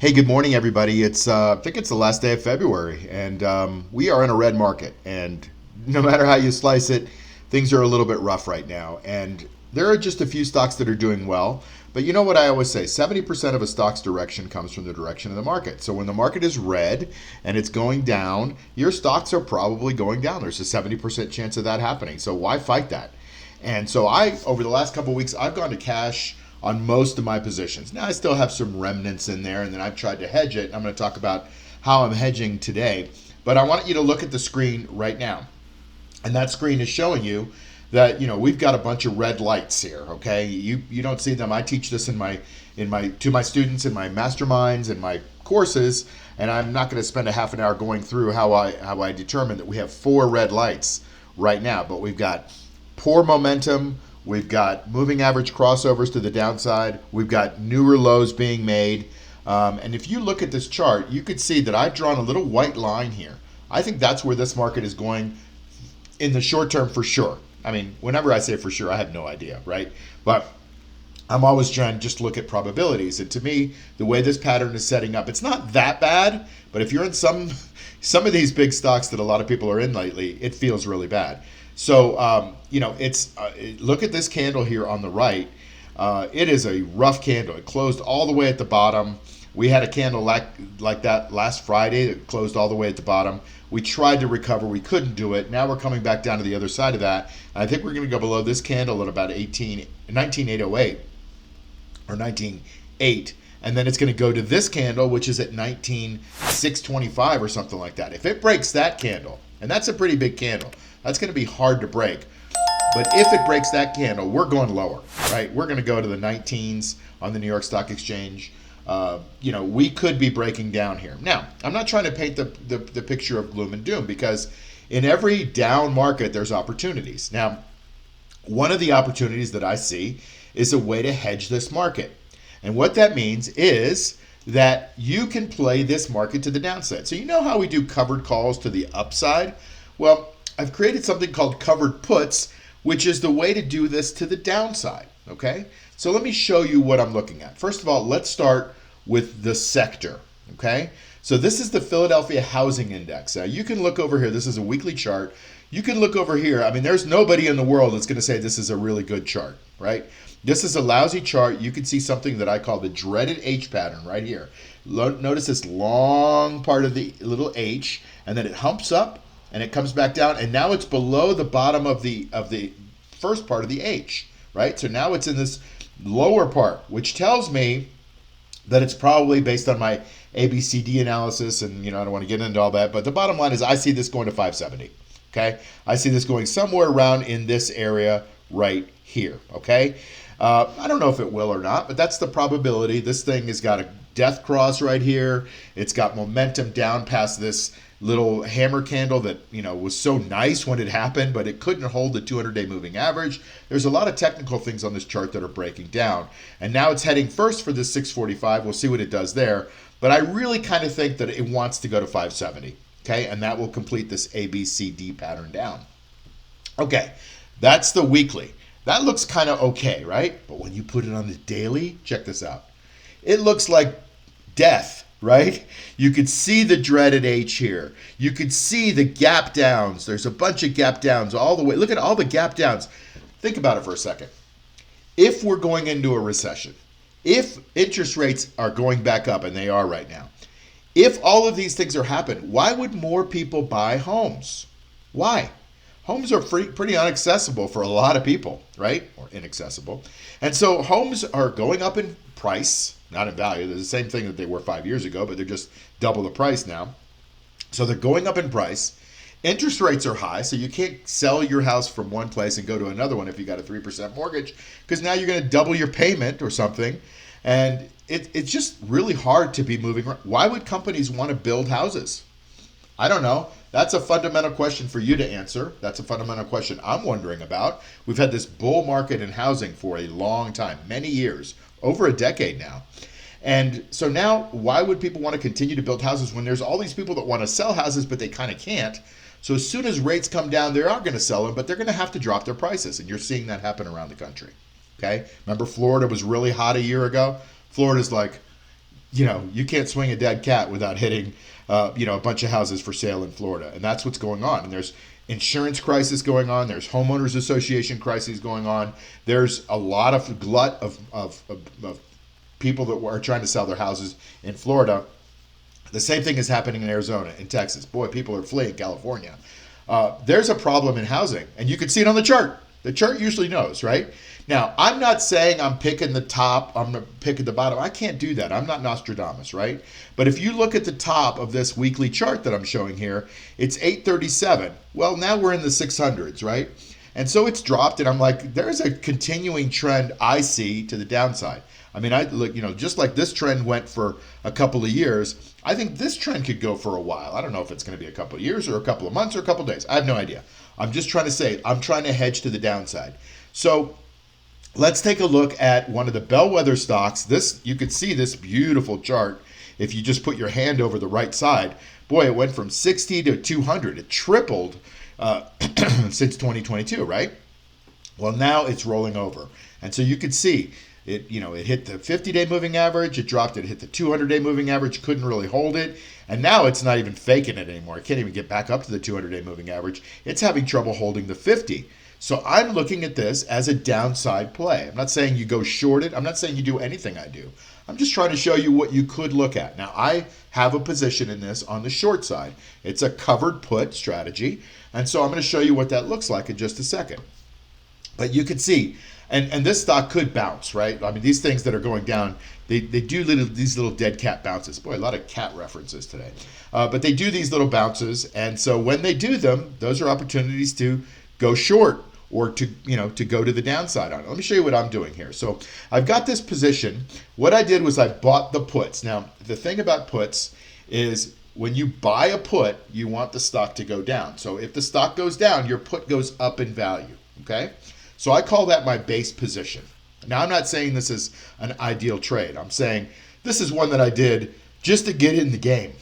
Hey, good morning, everybody. I think it's the last day of February, and we are in a red market. And no matter how you slice it, things are a little bit rough right now. And there are just a few stocks that are doing well. But you know what I always say: 70% of a stock's direction comes from the direction of the market. So when the market is red and it's going down, your stocks are probably going down. There's a 70% chance of that happening. So why fight that? And so over the last couple of weeks, I've gone to cash on most of my positions. Now I still have some remnants in there, and then I've tried to hedge it. I'm going to talk about how I'm hedging today. But I want you to look at the screen right now. And that screen is showing you that we've got a bunch of red lights here. Okay, you don't see them. I teach this to my students in my masterminds and my courses, and I'm not going to spend a half an hour going through how I determine that we have four red lights right now. But we've got poor momentum. We've got moving average crossovers to the downside. We've got newer lows being made. And if you look at this chart, you could see that I've drawn a little white line here. I think that's where this market is going in the short term for sure. I mean, whenever I say for sure, I have no idea, right? But I'm always trying to just look at probabilities. And to me, the way this pattern is setting up, it's not that bad. But if you're in some of these big stocks that a lot of people are in lately, it feels really bad. So, it's look at this candle here on the right. It is a rough candle. It closed all the way at the bottom. We had a candle like that last Friday that closed all the way at the bottom. We tried to recover. We couldn't do it. Now we're coming back down to the other side of that. I think we're going to go below this candle at about 19,808 or 19,8. And then it's going to go to this candle, which is at 19,625 or something like that. If it breaks that candle, and that's a pretty big candle, that's going to be hard to break. But if it breaks that candle, we're going lower, right? We're going to go to the 19s on the New York Stock Exchange. We could be breaking down here. Now, I'm not trying to paint the picture of gloom and doom, because in every down market, there's opportunities. Now, one of the opportunities that I see is a way to hedge this market. And what that means is that you can play this market to the downside. So you know how we do covered calls to the upside? Well, I've created something called covered puts, which is the way to do this to the downside, okay? So let me show you what I'm looking at. First of all, let's start with the sector, okay? So this is the Philadelphia Housing Index. Now you can look over here. This is a weekly chart. You can look over here. I mean, there's nobody in the world that's going to say this is a really good chart, right? This is a lousy chart. You can see something that I call the dreaded H pattern right here. Notice this long part of the little H, and then it humps up, and it comes back down, and now it's below the bottom of the first part of the H, right? So now it's in this lower part, which tells me that it's probably based on my ABCD analysis, and I don't want to get into all that, but the bottom line is I see this going to 570, okay? I see this going somewhere around in this area right here, okay? I don't know if it will or not, but that's the probability. This thing has got a death cross right here. It's got momentum down past this little hammer candle that was so nice when it happened, but it couldn't hold the 200-day moving average. There's a lot of technical things on this chart that are breaking down, and now it's heading first for this 645. We'll see what it does there, but I really kind of think that it wants to go to 570, okay, and that will complete this ABCD pattern down. Okay, that's the weekly. That looks kind of okay, right? But when you put it on the daily, check this out. It looks like death, right? You could see the dreaded H here. You could see the gap downs. There's a bunch of gap downs all the way. Look at all the gap downs. Think about it for a second. If we're going into a recession, if interest rates are going back up, and they are right now, if all of these things are happening, why would more people buy homes? Why? Homes are pretty inaccessible for a lot of people, right? Or inaccessible. And so homes are going up in price, not in value. They're the same thing that they were 5 years ago, but they're just double the price now. So they're going up in price. Interest rates are high, so you can't sell your house from one place and go to another one if you got a 3% mortgage, because now you're going to double your payment or something. And it's just really hard to be moving around. Why would companies want to build houses? I don't know. That's a fundamental question for you to answer. That's a fundamental question I'm wondering about. We've had this bull market in housing for a long time, many years, over a decade now. And so now, why would people want to continue to build houses when there's all these people that want to sell houses, but they kind of can't? So as soon as rates come down, they are going to sell them, but they're going to have to drop their prices. And you're seeing that happen around the country. Okay? Remember Florida was really hot a year ago? Florida's like, you can't swing a dead cat without hitting, a bunch of houses for sale in Florida, and that's what's going on. And there's insurance crisis going on. There's homeowners association crises going on. There's a lot of glut of people that are trying to sell their houses in Florida. The same thing is happening in Arizona, in Texas. Boy, people are fleeing California. There's a problem in housing, and you can see it on the chart. The chart usually knows, right? Now, I'm not saying I'm picking the top, I'm picking the bottom. I can't do that. I'm not Nostradamus, right? But if you look at the top of this weekly chart that I'm showing here, it's 837. Well, now we're in the 600s, right? And so it's dropped, and I'm like, there's a continuing trend I see to the downside. I mean, I look, just like this trend went for a couple of years, I think this trend could go for a while. I don't know if it's going to be a couple of years or a couple of months or a couple of days. I have no idea. I'm just trying to say, I'm trying to hedge to the downside. So let's take a look at one of the bellwether stocks. You could see this beautiful chart if you just put your hand over the right side. Boy, it went from 60 to 200. It tripled since 2022, right? Well, now it's rolling over. And so you could see it hit the 50-day moving average, it dropped, it hit the 200-day moving average, couldn't really hold it. And now it's not even faking it anymore. It can't even get back up to the 200-day moving average. It's having trouble holding the 50. So I'm looking at this as a downside play. I'm not saying you go short it. I'm not saying you do anything I do. I'm just trying to show you what you could look at. Now, I have a position in this on the short side. It's a covered put strategy. And so I'm going to show you what that looks like in just a second. But you can see, and this stock could bounce, right? I mean, these things that are going down, they do these little dead cat bounces. Boy, a lot of cat references today. But they do these little bounces. And so when they do them, those are opportunities to go short or to go to the downside on it. Let me show you what I'm doing here. So I've got this position. What I did was I bought the puts. Now, the thing about puts is when you buy a put, you want the stock to go down. So if the stock goes down, your put goes up in value, okay? So I call that my base position. Now, I'm not saying this is an ideal trade. I'm saying this is one that I did just to get in the game,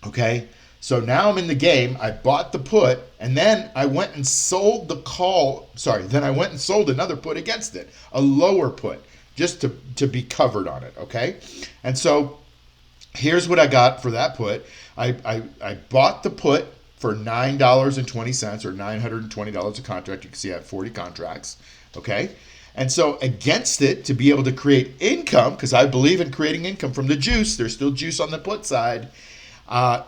okay? So now I'm in the game. I bought the put, and then I went and sold the call. Then I went and sold another put against it, a lower put, just to be covered on it, okay? And so here's what I got for that put. I bought the put for $9.20 or $920 a contract. You can see I have 40 contracts, okay? And so against it, to be able to create income, because I believe in creating income from the juice, there's still juice on the put side,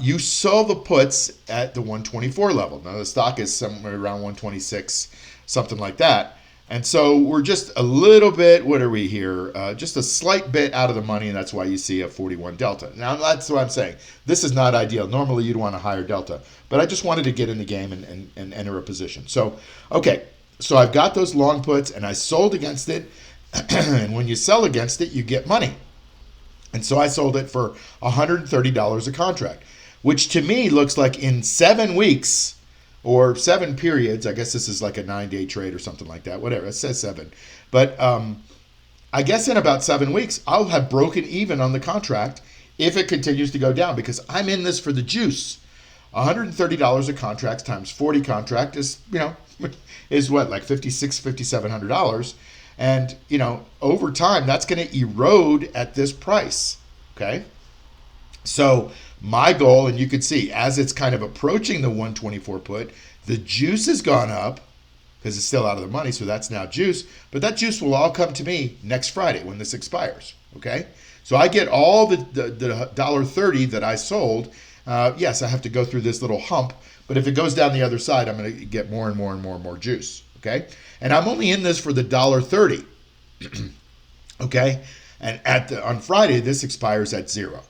you sell the puts at the 124 level. Now the stock is somewhere around 126, something like that. And so we're just a little bit, what are we here? Just a slight bit out of the money, and that's why you see a 41 delta. Now that's what I'm saying. This is not ideal. Normally you'd want a higher delta, but I just wanted to get in the game and enter a position. So, okay, so I've got those long puts, and I sold against it, and when you sell against it, you get money. And so I sold it for $130 a contract, which to me looks like in 7 weeks or 7 periods, I guess this is like a 9-day trade or something like that, whatever, it says 7. But I guess in about 7 weeks, I'll have broken even on the contract if it continues to go down, because I'm in this for the juice. $130 a contract times 40 contract is, is what, like $5,600, $5,700. And, over time, that's going to erode at this price, okay? So my goal, and you can see, as it's kind of approaching the 124 put, the juice has gone up because it's still out of the money, so that's now juice. But that juice will all come to me next Friday when this expires, okay? So I get all the $1.30 that I sold. Yes, I have to go through this little hump, but if it goes down the other side, I'm going to get more and more and more and more juice, okay? And I'm only in this for the $1.30, okay? And on Friday, this expires at 0.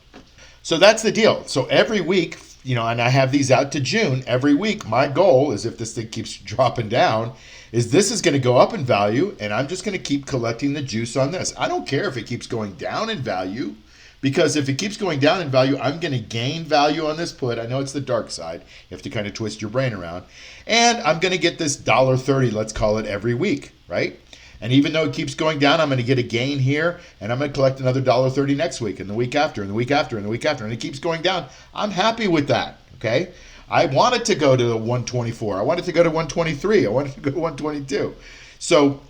So that's the deal. So every week, and I have these out to June, every week, my goal is, if this thing keeps dropping down, is this is going to go up in value, and I'm just going to keep collecting the juice on this. I don't care if it keeps going down in value, because if it keeps going down in value, I'm going to gain value on this put. I know it's the dark side. You have to kind of twist your brain around. And I'm going to get this $1.30, let's call it, every week, right? And even though it keeps going down, I'm going to get a gain here, and I'm going to collect another $1.30 next week, and the week after, and the week after, and the week after, and it keeps going down. I'm happy with that, okay? I want it to go to 124. I want it to go to 123. I want it to go to 122. So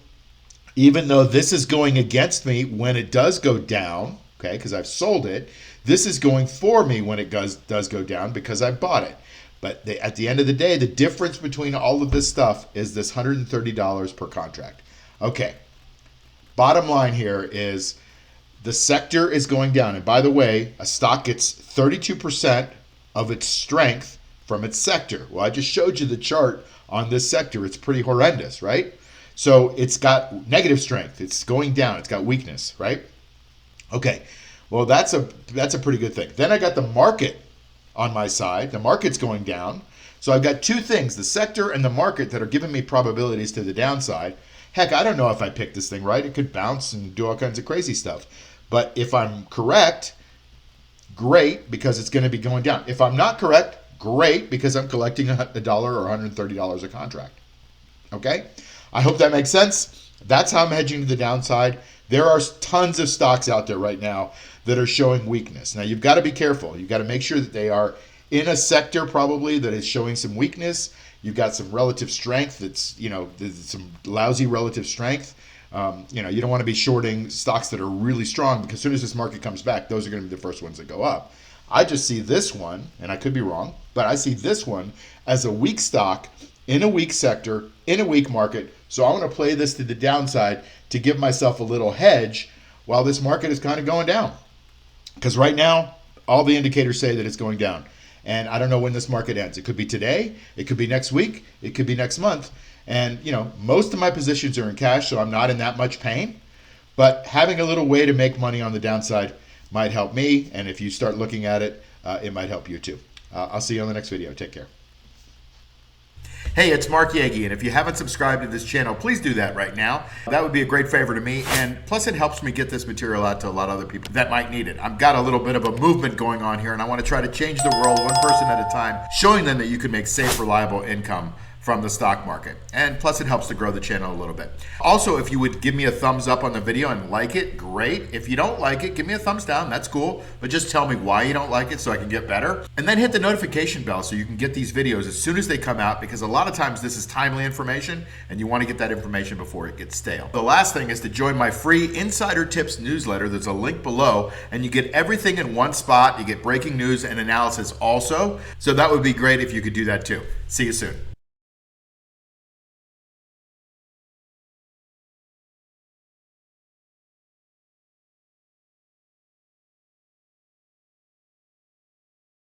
even though this is going against me when it does go down, okay, because I've sold it. This is going for me when it does go down because I bought it. But at the end of the day, the difference between all of this stuff is this $130 per contract. Okay, bottom line here is the sector is going down. And by the way, a stock gets 32% of its strength from its sector. Well, I just showed you the chart on this sector. It's pretty horrendous, right? So it's got negative strength. It's going down. It's got weakness, right? Okay, well, that's a pretty good thing. Then I got the market on my side. The market's going down. So I've got two things, the sector and the market, that are giving me probabilities to the downside. Heck, I don't know if I picked this thing right. It could bounce and do all kinds of crazy stuff. But if I'm correct, great, because it's going to be going down. If I'm not correct, great, because I'm collecting $1 or $130 a contract. Okay? I hope that makes sense. That's how I'm hedging to the downside. There are tons of stocks out there right now that are showing weakness. Now, you've got to be careful. You've got to make sure that they are in a sector probably that is showing some weakness. You've got some relative strength that's, some lousy relative strength. You don't want to be shorting stocks that are really strong, because as soon as this market comes back, those are going to be the first ones that go up. I just see this one, and I could be wrong, but I see this one as a weak stock in a weak sector, in a weak market. So I want to play this to the downside to give myself a little hedge while this market is kind of going down. Because right now, all the indicators say that it's going down. And I don't know when this market ends. It could be today. It could be next week. It could be next month. And, most of my positions are in cash, so I'm not in that much pain. But having a little way to make money on the downside might help me. And if you start looking at it, it might help you too. I'll see you on the next video. Take care. Hey, it's Mark Yagi, and if you haven't subscribed to this channel, please do that right now. That would be a great favor to me, and plus it helps me get this material out to a lot of other people that might need it. I've got a little bit of a movement going on here, and I want to try to change the world one person at a time, showing them that you can make safe, reliable income from the stock market. And plus it helps to grow the channel a little bit. Also, if you would give me a thumbs up on the video and like it, great. If you don't like it, give me a thumbs down, that's cool. But just tell me why you don't like it so I can get better. And then hit the notification bell so you can get these videos as soon as they come out, because a lot of times this is timely information and you want to get that information before it gets stale. The last thing is to join my free Insider Tips newsletter. There's a link below, and you get everything in one spot. You get breaking news and analysis also. So that would be great if you could do that too. See you soon.